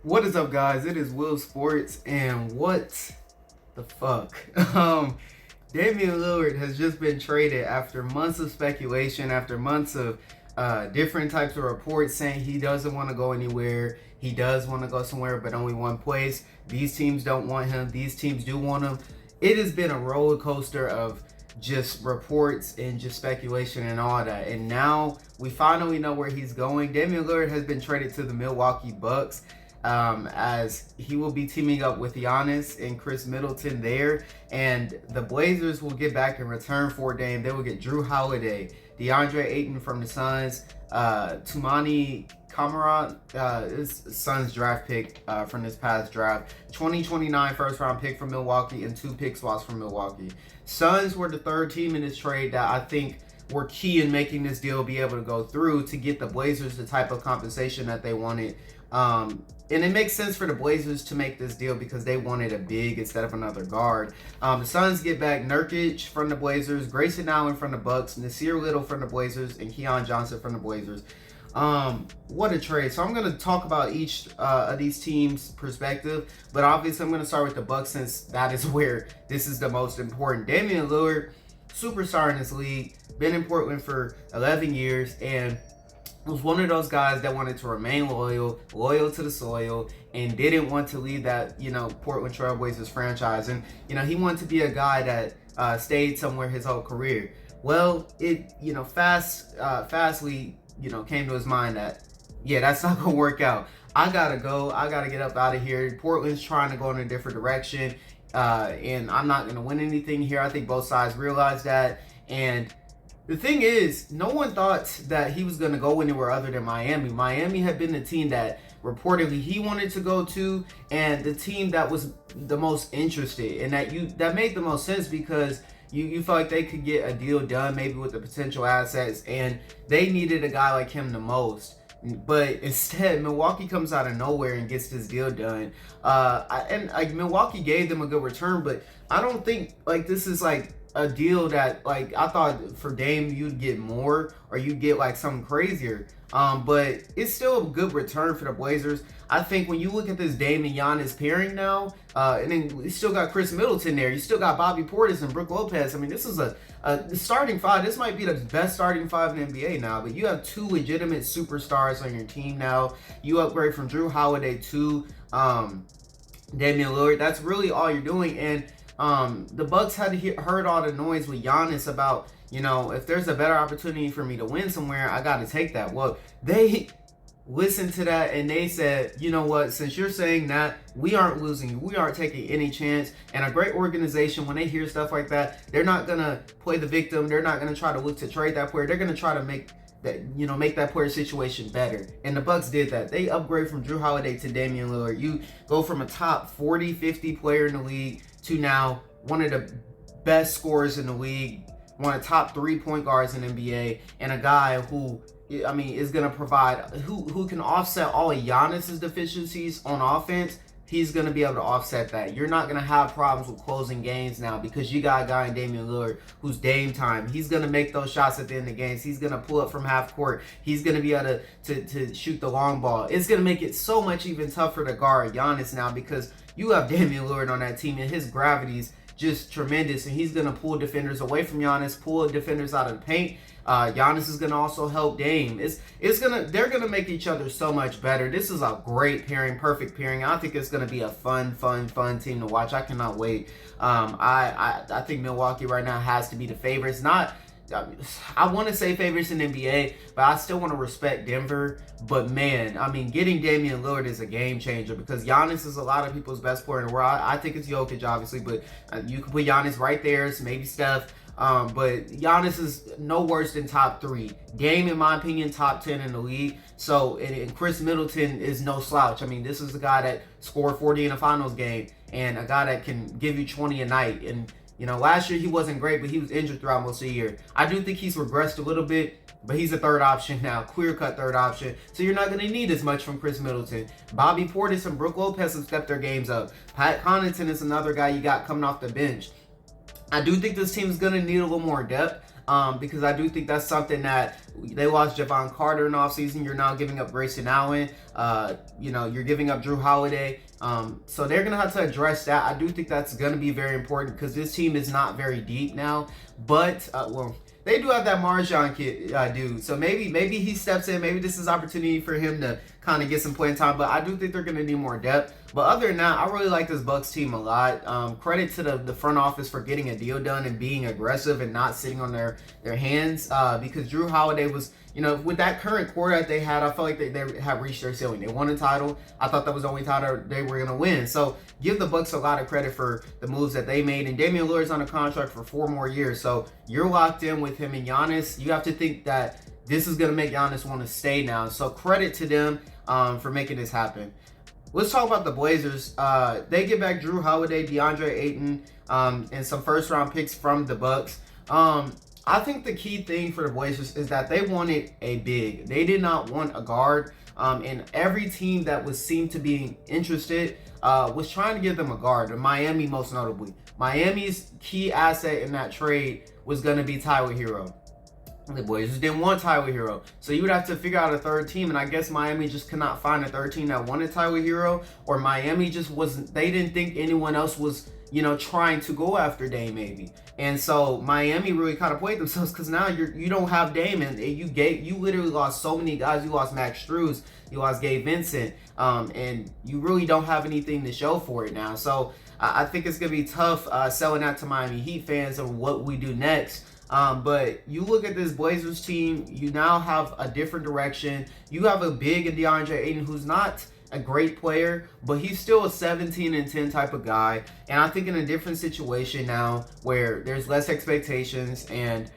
What is up, guys? It is Will Sports, and what the fuck? Damian Lillard has just been traded after months of speculation, after months of different types of reports saying he doesn't want to go anywhere. He does want to go somewhere, but only one place. These teams don't want him. These teams do want him. It has been a roller coaster of just reports and just speculation and all that. And now we finally know where he's going. Damian Lillard has been traded to the Milwaukee Bucks, as he will be teaming up with Giannis and Chris Middleton there. And the Blazers will get back in return for Dame. They will get Drew Holiday, DeAndre Ayton from the Suns, Tumani Kamara, his son's draft pick from this past draft, 2029 first round pick from Milwaukee, and 2 pick spots from Milwaukee. Suns were the third team in this trade that I think were key in making this deal be able to go through to get the Blazers the type of compensation that they wanted. And it makes sense for the Blazers to make this deal because they wanted a big instead of another guard. The Suns get back Nurkic from the Blazers, Grayson Allen from the Bucks, Nasir Little from the Blazers, and Keon Johnson from the Blazers. What a trade. So I'm going to talk about each of these teams' perspective, but obviously I'm going to start with the Bucks since that is where this is the most important. Damian Lillard, superstar in this league, been in Portland for 11 years, and was one of those guys that wanted to remain loyal to the soil, and didn't want to leave that, Portland Trail Blazers franchise. And, he wanted to be a guy that stayed somewhere his whole career. Well, it, fastly, came to his mind that, yeah, that's not going to work out. I got to go. I got to get up out of here. Portland's trying to go in a different direction, and I'm not going to win anything here. I think both sides realize that. And the thing is, no one thought that he was going to go anywhere other than Miami. Miami had been the team that reportedly he wanted to go to, and the team that was the most interested, and that made the most sense because you felt like they could get a deal done maybe with the potential assets, and they needed a guy like him the most. But instead, Milwaukee comes out of nowhere and gets this deal done. Milwaukee gave them a good return, but I don't think this is a deal that I thought for Dame you'd get more or you'd get something crazier. But it's still a good return for the Blazers. I think when you look at this Dame and Giannis pairing now, and then you still got Chris Middleton there, you still got Bobby Portis and Brook Lopez. I mean, this is a starting five. This might be the best starting five in the NBA now. But you have 2 legitimate superstars on your team now. You upgrade from Drew Holiday to Damian Lillard. That's really all you're doing. And the Bucks had heard all the noise with Giannis about, if there's a better opportunity for me to win somewhere, I got to take that. Well, they listened to that and they said, you know what, since you're saying that, we aren't losing. We aren't taking any chance. And a great organization, when they hear stuff like that, they're not going to play the victim. They're not going to try to look to trade that player. They're going to try to make that player situation better. And the Bucks did that. They upgrade from Drew Holiday to Damian Lillard. You go from a top 40, 50 player in the league to now one of the best scorers in the league, one of the top 3 point guards in the NBA, and a guy who, is going to provide, who can offset all of Giannis's deficiencies on offense. He's going to be able to offset that. You're not going to have problems with closing games now because you got a guy in Damian Lillard who's Dame time. He's going to make those shots at the end of games. He's going to pull up from half court. He's going to be able to shoot the long ball. It's going to make it so much even tougher to guard Giannis now because you have Damian Lillard on that team, and his gravity's just tremendous, and he's going to pull defenders away from Giannis, pull defenders out of the paint. Giannis is going to also help Dame. They're going to make each other so much better. This is a great pairing, perfect pairing. I think it's going to be a fun team to watch. I cannot wait. I think Milwaukee right now has to be the favorites. I want to say favorites in the NBA, but I still want to respect Denver. But man, getting Damian Lillard is a game changer because Giannis is a lot of people's best player in the world. I think it's Jokic, obviously, but you can put Giannis right there. It's maybe Steph. But Giannis is no worse than top 3. Dame, in my opinion, top 10 in the league. So, and Chris Middleton is no slouch. This is a guy that scored 40 in a finals game and a guy that can give you 20 a night. And, last year he wasn't great, but he was injured throughout most of the year. I do think he's regressed a little bit, but he's a third option now, clear-cut third option. So you're not going to need as much from Chris Middleton. Bobby Portis and Brook Lopez have stepped their games up. Pat Connaughton is another guy you got coming off the bench. I do think this team is going to need a little more depth. because I do think that's something that they lost Javon Carter in offseason. You're now giving up Grayson Allen. You're giving up Drew Holiday. So they're going to have to address that. I do think that's going to be very important because this team is not very deep now. But, they do have that Marjan kid, dude. So maybe he steps in. Maybe this is opportunity for him to kind of get some playing time. But I do think they're going to need more depth. But other than that, I really like this Bucks team a lot. Credit to the front office for getting a deal done and being aggressive and not sitting on their hands. Because Drew Holiday was, with that current core that they had, I felt like they have reached their ceiling. They won a title. I thought that was the only title they were going to win. So give the Bucks a lot of credit for the moves that they made. And Damian Lillard's on a contract for 4 more years. So you're locked in with him and Giannis. You have to think that this is going to make Giannis want to stay now. So credit to them for making this happen. Let's talk about the Blazers. They get back Drew Holiday, DeAndre Ayton, and some first-round picks from the Bucks. I think the key thing for the Blazers is that they wanted a big. They did not want a guard. And every team that seemed to be interested was trying to give them a guard. And Miami, most notably. Miami's key asset in that trade was going to be Tyler Hero. The Blazers didn't want Tyler Hero. So you would have to figure out a third team. And I guess Miami just could not find a third team that wanted Tyler Hero. Or Miami just wasn't, they didn't think anyone else was, trying to go after Dame maybe. And so Miami really kind of played themselves because now you don't have Dame. And you literally lost so many guys. You lost Max Strus. You lost Gabe Vincent. And you really don't have anything to show for it now. So I think it's going to be tough selling out to Miami Heat fans of what we do next. But you look at this Blazers team, you now have a different direction. You have a big in DeAndre Ayton who's not a great player, but he's still a 17-10 type of guy. And I think in a different situation now where there's less expectations and,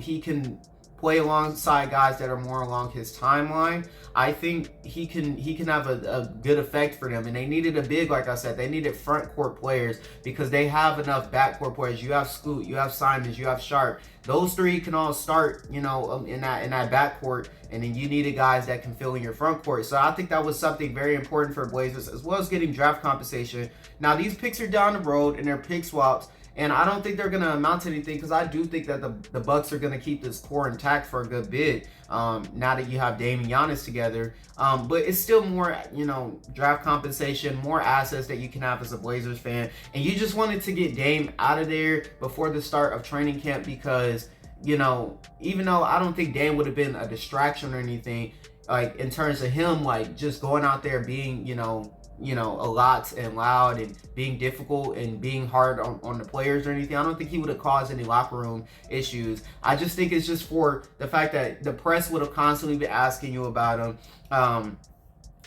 he can play alongside guys that are more along his timeline. I think he can have a good effect for them. And they needed a big, like I said, they needed front court players because they have enough backcourt players. You have Scoot, you have Simons, you have Sharp. Those three can all start, in that backcourt, and then you needed guys that can fill in your front court. So I think that was something very important for Blazers, as well as getting draft compensation. Now these picks are down the road and they're pick swaps. And I don't think they're going to amount to anything because I do think that the Bucks are going to keep this core intact for a good bit now that you have Dame and Giannis together. But it's still more, draft compensation, more assets that you can have as a Blazers fan. And you just wanted to get Dame out of there before the start of training camp because, even though I don't think Dame would have been a distraction or anything, like in terms of him, like just going out there being, a lot and loud and being difficult and being hard on the players or anything. I don't think he would have caused any locker room issues. I just think it's just for the fact that the press would have constantly been asking you about him.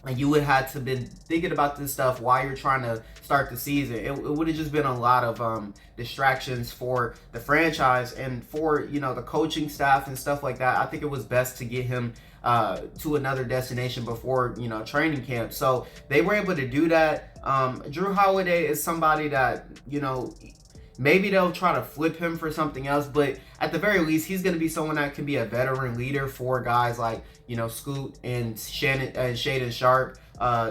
And you would have to been thinking about this stuff while you're trying to start the season. It would have just been a lot of distractions for the franchise and for, the coaching staff and stuff like that. I think it was best to get him to another destination before, training camp. So they were able to do that. Drew Holiday is somebody that, maybe they'll try to flip him for something else, but at the very least, he's going to be someone that can be a veteran leader for guys like, Scoot and Shaedon Sharp.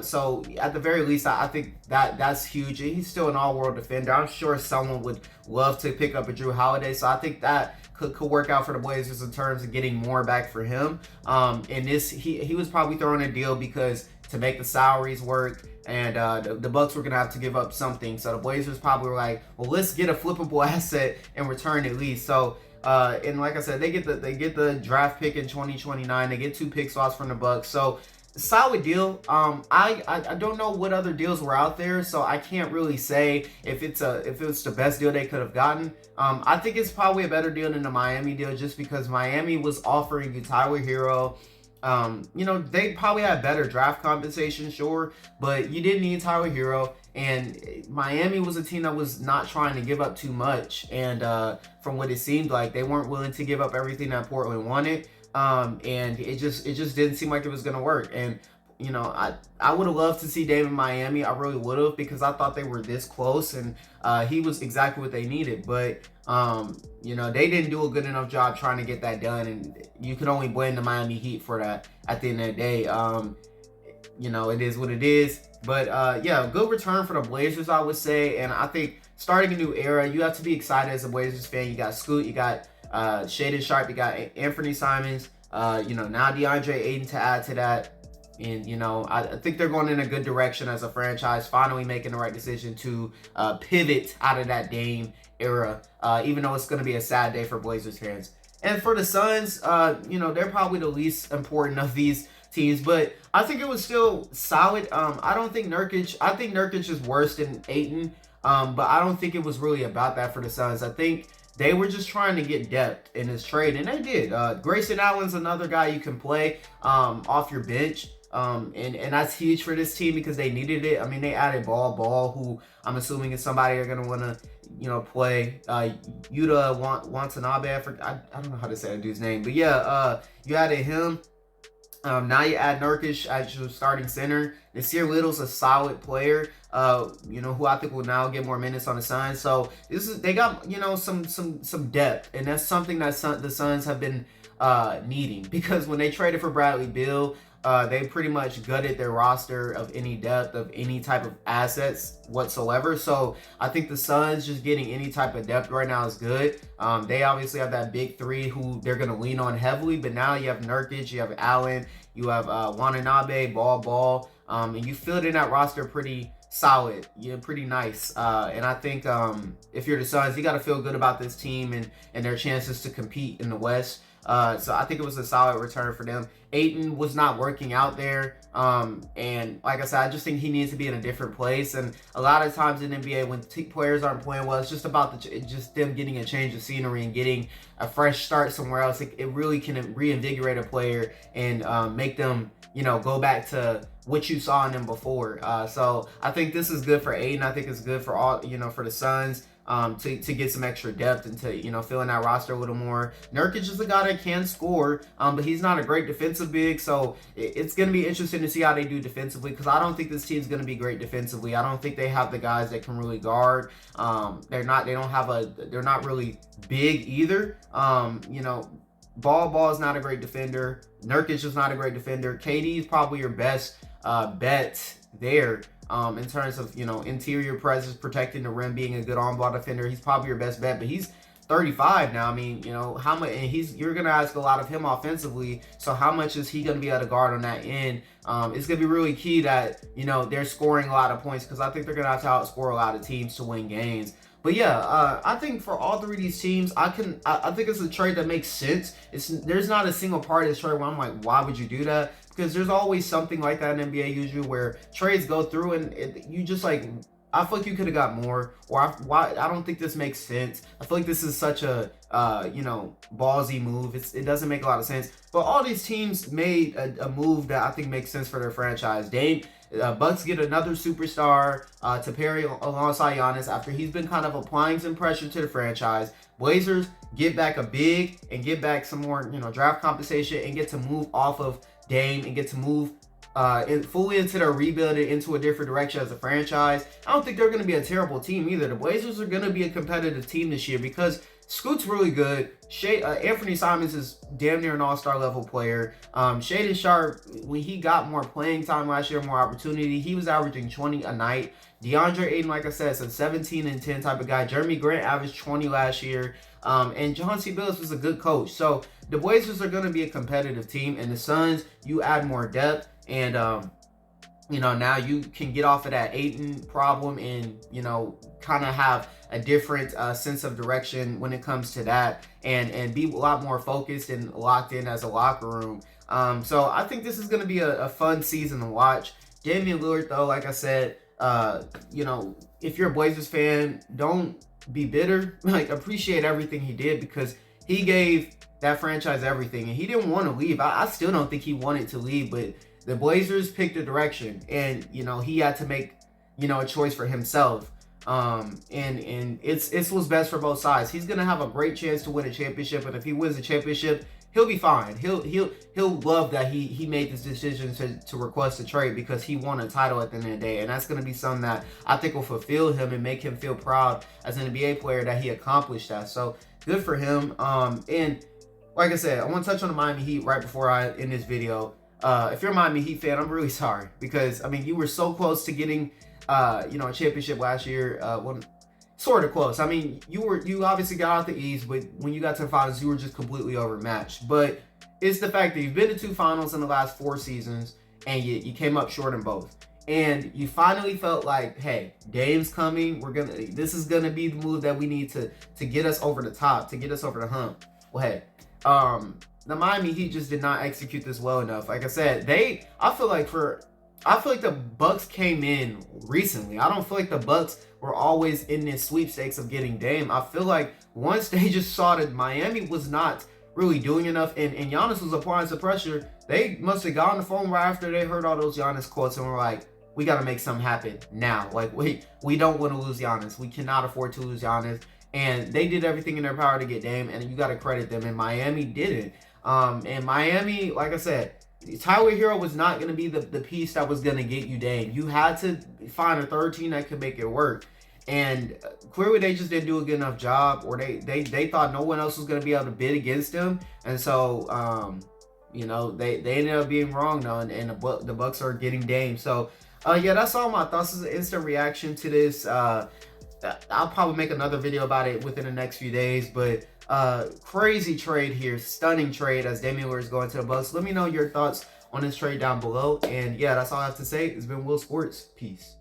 So at the very least, I think that's huge. He's still an all-world defender. I'm sure someone would love to pick up a Drew Holiday. So I think that could work out for the Blazers in terms of getting more back for him. And he was probably throwing a deal because to make the salaries work. And the Bucks were going to have to give up something. So the Blazers probably were like, well, let's get a flippable asset in return at least. So, and like I said, they get the draft pick in 2029. They get 2 pick slots from the Bucks. So solid deal. I don't know what other deals were out there, so I can't really say if it's the best deal they could have gotten. I think it's probably a better deal than the Miami deal just because Miami was offering you Tyler Hero. They probably had better draft compensation, sure, but you didn't need Tyler Hero. And Miami was a team that was not trying to give up too much. And from what it seemed like, they weren't willing to give up everything that Portland wanted. And it just didn't seem like it was going to work. And, I would have loved to see Dame in Miami. I really would have because I thought they were this close and he was exactly what they needed. But, they didn't do a good enough job trying to get that done. And you can only blame the Miami Heat for that at the end of the day. It is what it is. But, good return for the Blazers, I would say. And I think starting a new era, you have to be excited as a Blazers fan. You got Scoot, you got Shaden Sharp, you got Anthony Simons, you know, now DeAndre Ayton to add to that. And, you know, I think they're going in a good direction as a franchise, finally making the right decision to pivot out of that Dame era, even though it's going to be a sad day for Blazers fans. And for the Suns, you know, they're probably the least important of these teams, but I think it was still solid. I don't think I think Nurkic is worse than Ayton, but I don't think it was really about that for the Suns. I think they were just trying to get depth in this trade, and they did. Grayson Allen's another guy you can play off your bench. And that's huge for this team because they needed it. I mean, they added Ball, who I'm assuming is somebody they're gonna want to, you know, play. Yuta Watanabe, I don't know how to say that dude's name, but yeah, you added him. Now you add Nurkic as your starting center. Nasir Little's a solid player, you know, who I think will now get more minutes on the Suns. So they got, you know, some depth, and that's something that the Suns have been needing, because when they traded for Bradley Beal, they pretty much gutted their roster of any depth, of any type of assets whatsoever. So I think the Suns just getting any type of depth right now is good. They obviously have that big three who they're going to lean on heavily, but now you have Nurkic, you have Allen, you have Watanabe, Ball, and you filled in that roster pretty solid, pretty nice. And I think if you're the Suns, you got to feel good about this team and their chances to compete in the West. So I think it was a solid return for them. Ayton was not working out there. And like I said, I just think he needs to be in a different place. And a lot of times in NBA, when players aren't playing well, it's just about just them getting a change of scenery and getting a fresh start somewhere else. It really can reinvigorate a player and make them, you know, go back to what you saw in them before. So I think this is good for Ayton. I think it's good for all, you know, for the Suns. To get some extra depth and to, you know, fill in that roster a little more. Nurkic is a guy that can score, but he's not a great defensive big, so it's going to be interesting to see how they do defensively, because I don't think this team's going to be great defensively. I don't think they have the guys that can really guard. They're not really big either. You know, Ball is not a great defender. Nurkic is not a great defender. KD is probably your best bet there. In terms of, you know, interior presence, protecting the rim, being a good on-ball defender. He's probably your best bet, but he's 35 now. I mean, you know, how much, and you're going to ask a lot of him offensively, so how much is he going to be able to guard on that end? It's going to be really key that, you know, they're scoring a lot of points, because I think they're going to have to outscore a lot of teams to win games. But yeah, I think for all three of these teams, I think it's a trade that makes sense. There's not a single part of this trade where I'm like, why would you do that? Because there's always something like that in NBA usually where trades go through and you just like, I feel like you could have got more, or I don't think this makes sense. I feel like this is such a you know, ballsy move. It doesn't make a lot of sense. But all these teams made a move that I think makes sense for their franchise. Bucks get another superstar to pair alongside Giannis after he's been kind of applying some pressure to the franchise. Blazers get back a big and get back some more, you know, draft compensation and get to move off of Dame and get to move fully into their rebuild into a different direction as a franchise. I don't think they're going to be a terrible team either. The Blazers are going to be a competitive team this year because Scoot's really good. Anthony Simons is damn near an all-star level player. Shaden Sharp, when he got more playing time last year, more opportunity, he was averaging 20 a night. DeAndre Ayton, like I said, is a 17 and 10 type of guy. Jeremy Grant averaged 20 last year. And John C. Billups was a good coach. So the Blazers are going to be a competitive team. And the Suns, you add more depth. And, you know, now you can get off of that Ayton problem and, you know, kind of have a different sense of direction when it comes to that and be a lot more focused and locked in as a locker room. So I think this is going to be a fun season to watch. Damian Lillard, though, like I said, you know, if you're a Blazers fan, don't be bitter. Like, appreciate everything he did because he gave that franchise everything and he didn't want to leave. I still don't think he wanted to leave, but the Blazers picked a direction and, you know, he had to make, you know, a choice for himself. And it's what's best for both sides. He's gonna have a great chance to win a championship, and if he wins a championship, he'll be fine. He'll love that he made this decision to request a trade because he won a title at the end of the day, and that's gonna be something that I think will fulfill him and make him feel proud as an NBA player that he accomplished that. So good for him. And like I said, I want to touch on the Miami Heat right before I end this video. If you're a Miami Heat fan, I'm really sorry because I mean you were so close to getting you know, a championship last year. sort of close. I mean, you obviously got out the East, but when you got to the finals, you were just completely overmatched. But it's the fact that you've been to 2 finals in the last 4 seasons, and you came up short in both. And you finally felt like, hey, Dame's coming. This is gonna be the move that we need to get us over the top, to get us over the hump. Well, hey, the Miami Heat just did not execute this well enough. Like I said, I feel like the Bucks came in recently. I don't feel like the Bucks were always in this sweepstakes of getting Dame. I feel like once they just saw that Miami was not really doing enough and Giannis was applying some pressure, they must have got on the phone right after they heard all those Giannis quotes and were like, we got to make something happen now. Like, we don't want to lose Giannis. We cannot afford to lose Giannis. And they did everything in their power to get Dame, and you got to credit them. And Miami did it. And Miami, like I said, Tyler Hero was not going to be the piece that was going to get you Dame. You had to find a third team that could make it work. And clearly they just didn't do a good enough job, or they thought no one else was going to be able to bid against them. And so, you know, they ended up being wrong, though, and the Bucks are getting Dame. So, yeah, that's all my thoughts. This is an instant reaction to this. I'll probably make another video about it within the next few days, but crazy trade here, stunning trade as Damian Lillard is going to the Bucks. Let me know your thoughts on this trade down below, and yeah, that's all I have to say. It's been Will Sports. Peace.